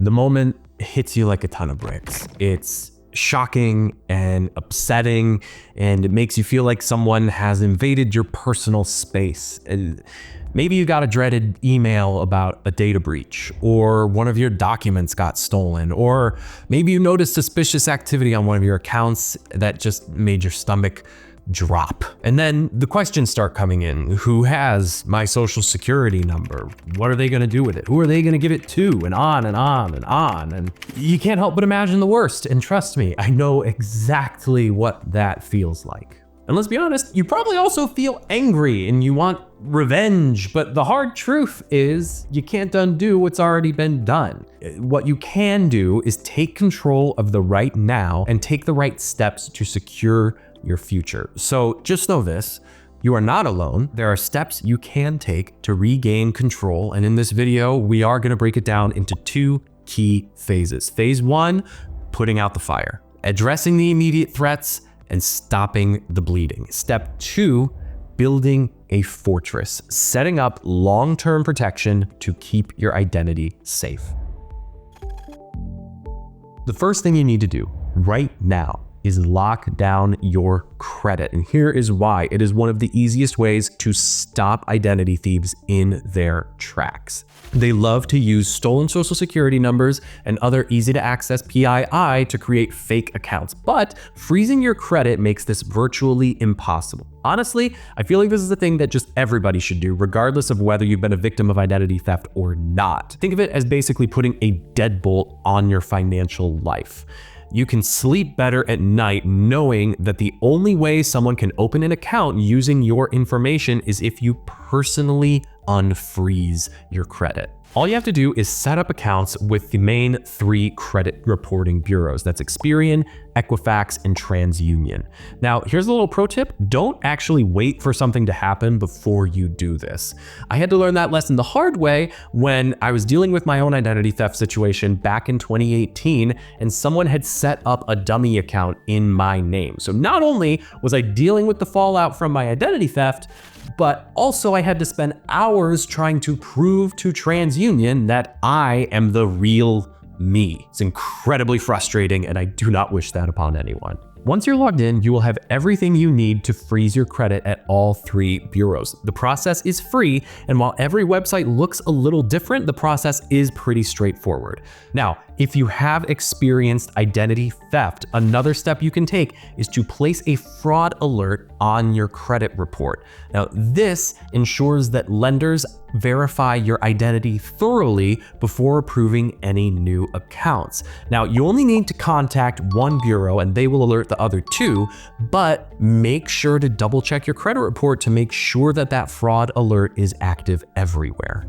The moment hits you like a ton of bricks. It's shocking and upsetting, and it makes you feel like someone has invaded your personal space. And maybe you got a dreaded email about a data breach, or one of your documents got stolen, or maybe you noticed suspicious activity on one of your accounts that just made your stomach drop. And then the questions start coming in. Who has my social security number? What are they gonna do with it? Who are they gonna give it to? And on and on and on. And you can't help but imagine the worst. And trust me, I know exactly what that feels like. And let's be honest, you probably also feel angry and you want revenge, but the hard truth is you can't undo what's already been done. What you can do is take control of the right now and take the right steps to secure your future. So just know this, you are not alone. There are steps you can take to regain control. And in this video, we are gonna break it down into 2 key phases. Phase 1, putting out the fire, addressing the immediate threats and stopping the bleeding. Step 2, building a fortress, setting up long-term protection to keep your identity safe. The first thing you need to do right now is lock down your credit. And here is why. It is one of the easiest ways to stop identity thieves in their tracks. They love to use stolen social security numbers and other easy to access PII to create fake accounts, but freezing your credit makes this virtually impossible. Honestly, I feel like this is a thing that just everybody should do, regardless of whether you've been a victim of identity theft or not. Think of it as basically putting a deadbolt on your financial life. You can sleep better at night knowing that the only way someone can open an account using your information is if you personally unfreeze your credit. All you have to do is set up accounts with the main 3 credit reporting bureaus. That's Experian, Equifax, and TransUnion. Now, here's a little pro tip. Don't actually wait for something to happen before you do this. I had to learn that lesson the hard way when I was dealing with my own identity theft situation back in 2018, and someone had set up a dummy account in my name. So not only was I dealing with the fallout from my identity theft, but also I had to spend hours trying to prove to TransUnion that I am the real me. It's incredibly frustrating, and I do not wish that upon anyone. Once you're logged in, you will have everything you need to freeze your credit at all 3 bureaus. The process is free, and while every website looks a little different, the process is pretty straightforward. Now, if you have experienced identity theft, another step you can take is to place a fraud alert on your credit report. Now, this ensures that lenders verify your identity thoroughly before approving any new accounts. Now, you only need to contact 1 bureau and they will alert the other 2, but make sure to double check your credit report to make sure that that fraud alert is active everywhere.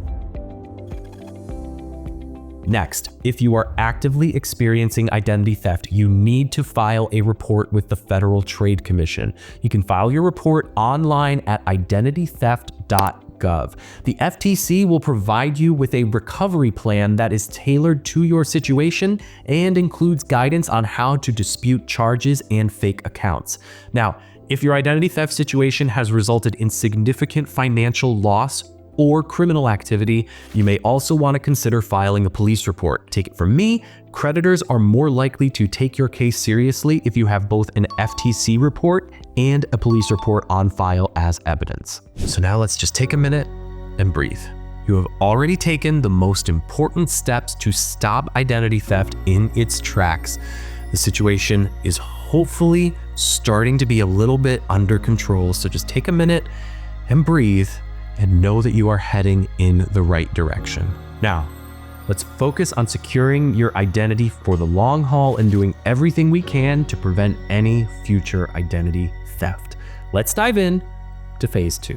Next, if you are actively experiencing identity theft, you need to file a report with the Federal Trade Commission. You can file your report online at identitytheft.gov. The FTC will provide you with a recovery plan that is tailored to your situation and includes guidance on how to dispute charges and fake accounts. Now, if your identity theft situation has resulted in significant financial loss or criminal activity, you may also want to consider filing a police report. Take it from me, creditors are more likely to take your case seriously if you have both an FTC report and a police report on file as evidence. So now let's just take a minute and breathe. You have already taken the most important steps to stop identity theft in its tracks. The situation is hopefully starting to be a little bit under control, so just take a minute and breathe and know that you are heading in the right direction. Now, let's focus on securing your identity for the long haul and doing everything we can to prevent any future identity theft. Let's dive in to phase 2.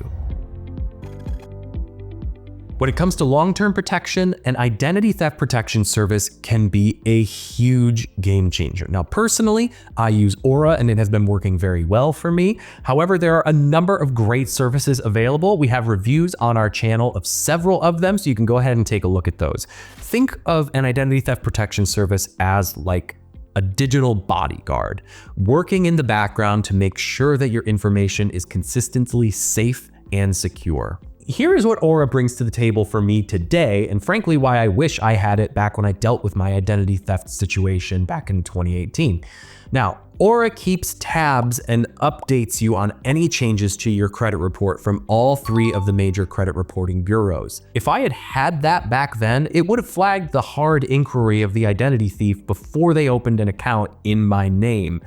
When it comes to long-term protection, an identity theft protection service can be a huge game changer. Now, personally, I use Aura and it has been working very well for me. However, there are a number of great services available. We have reviews on our channel of several of them, so you can go ahead and take a look at those. Think of an identity theft protection service as like a digital bodyguard, working in the background to make sure that your information is consistently safe and secure. Here is what Aura brings to the table for me today, and frankly why I wish I had it back when I dealt with my identity theft situation back in 2018. Now, Aura keeps tabs and updates you on any changes to your credit report from all 3 of the major credit reporting bureaus. If I had that back then, it would have flagged the hard inquiry of the identity thief before they opened an account in my name.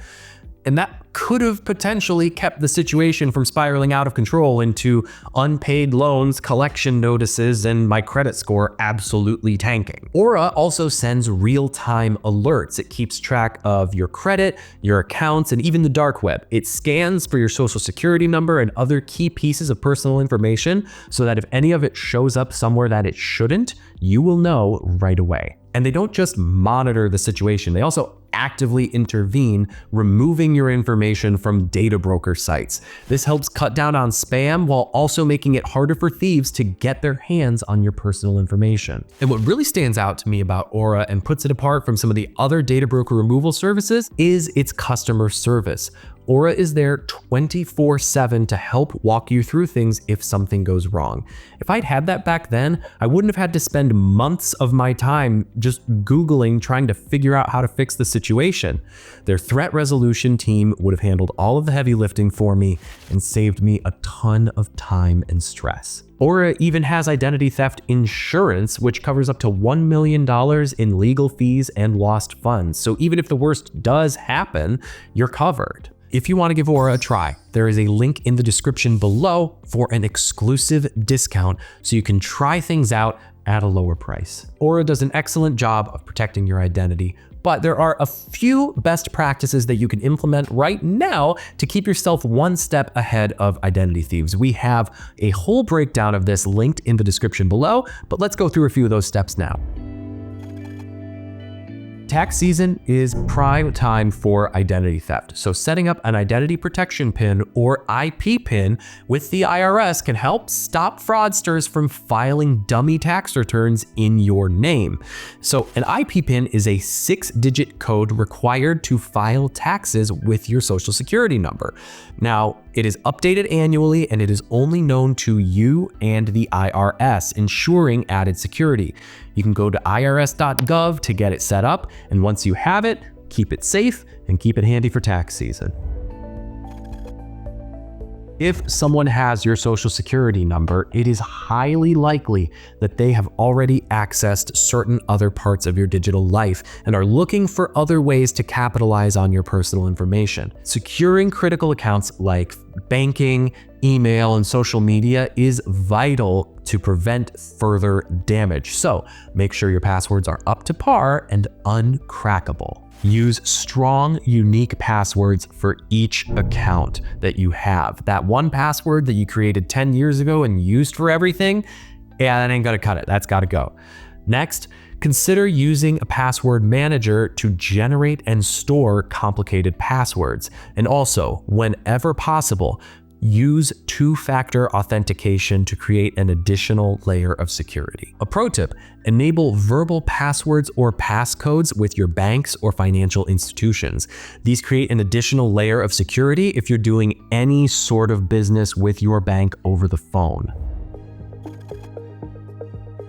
And that could have potentially kept the situation from spiraling out of control into unpaid loans, collection notices, and my credit score absolutely tanking. Aura also sends real-time alerts. It keeps track of your credit, your accounts, and even the dark web. It scans for your social security number and other key pieces of personal information so that if any of it shows up somewhere that it shouldn't, you will know right away. And they don't just monitor the situation, they also actively intervene, removing your information from data broker sites. This helps cut down on spam while also making it harder for thieves to get their hands on your personal information. And what really stands out to me about Aura and puts it apart from some of the other data broker removal services is its customer service. Aura is there 24/7 to help walk you through things if something goes wrong. If I'd had that back then, I wouldn't have had to spend months of my time just Googling trying to figure out how to fix the situation. Their threat resolution team would have handled all of the heavy lifting for me and saved me a ton of time and stress. Aura even has identity theft insurance, which covers up to $1 million in legal fees and lost funds. So even if the worst does happen, you're covered. If you want to give Aura a try, there is a link in the description below for an exclusive discount so you can try things out at a lower price. Aura does an excellent job of protecting your identity, but there are a few best practices that you can implement right now to keep yourself one step ahead of identity thieves. We have a whole breakdown of this linked in the description below, but let's go through a few of those steps now. Tax season is prime time for identity theft, so setting up an identity protection PIN or IP PIN with the IRS can help stop fraudsters from filing dummy tax returns in your name. So an IP PIN is a 6-digit code required to file taxes with your social security number. Now, it is updated annually and it is only known to you and the IRS, ensuring added security. You can go to irs.gov to get it set up, and once you have it, keep it safe and keep it handy for tax season. If someone has your social security number, it is highly likely that they have already accessed certain other parts of your digital life and are looking for other ways to capitalize on your personal information. Securing critical accounts like banking, email, and social media is vital to prevent further damage. So make sure your passwords are up to par and uncrackable. Use strong, unique passwords for each account that you have. That one password that you created 10 years ago and used for everything, yeah, that ain't gonna cut it. That's gotta go. Next, consider using a password manager to generate and store complicated passwords. And also, whenever possible, use two-factor authentication to create an additional layer of security. A pro tip, enable verbal passwords or passcodes with your banks or financial institutions. These create an additional layer of security if you're doing any sort of business with your bank over the phone.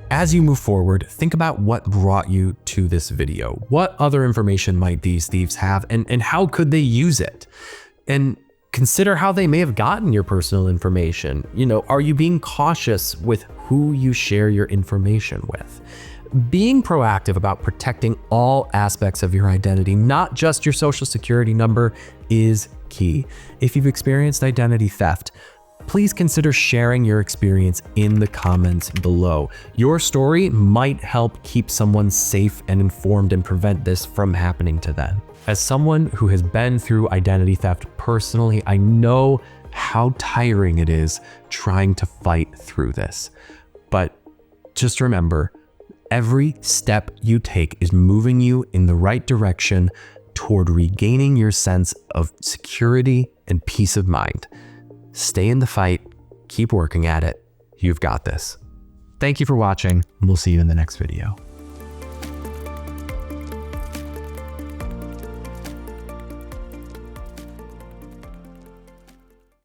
As you move forward, think about what brought you to this video. What other information might these thieves have, and how could they use it? And consider how they may have gotten your personal information. Are you being cautious with who you share your information with? Being proactive about protecting all aspects of your identity, not just your social security number, is key. If you've experienced identity theft, please consider sharing your experience in the comments below. Your story might help keep someone safe and informed and prevent this from happening to them. As someone who has been through identity theft personally, I know how tiring it is trying to fight through this. But just remember, every step you take is moving you in the right direction toward regaining your sense of security and peace of mind. Stay in the fight, keep working at it. You've got this. Thank you for watching, and we'll see you in the next video.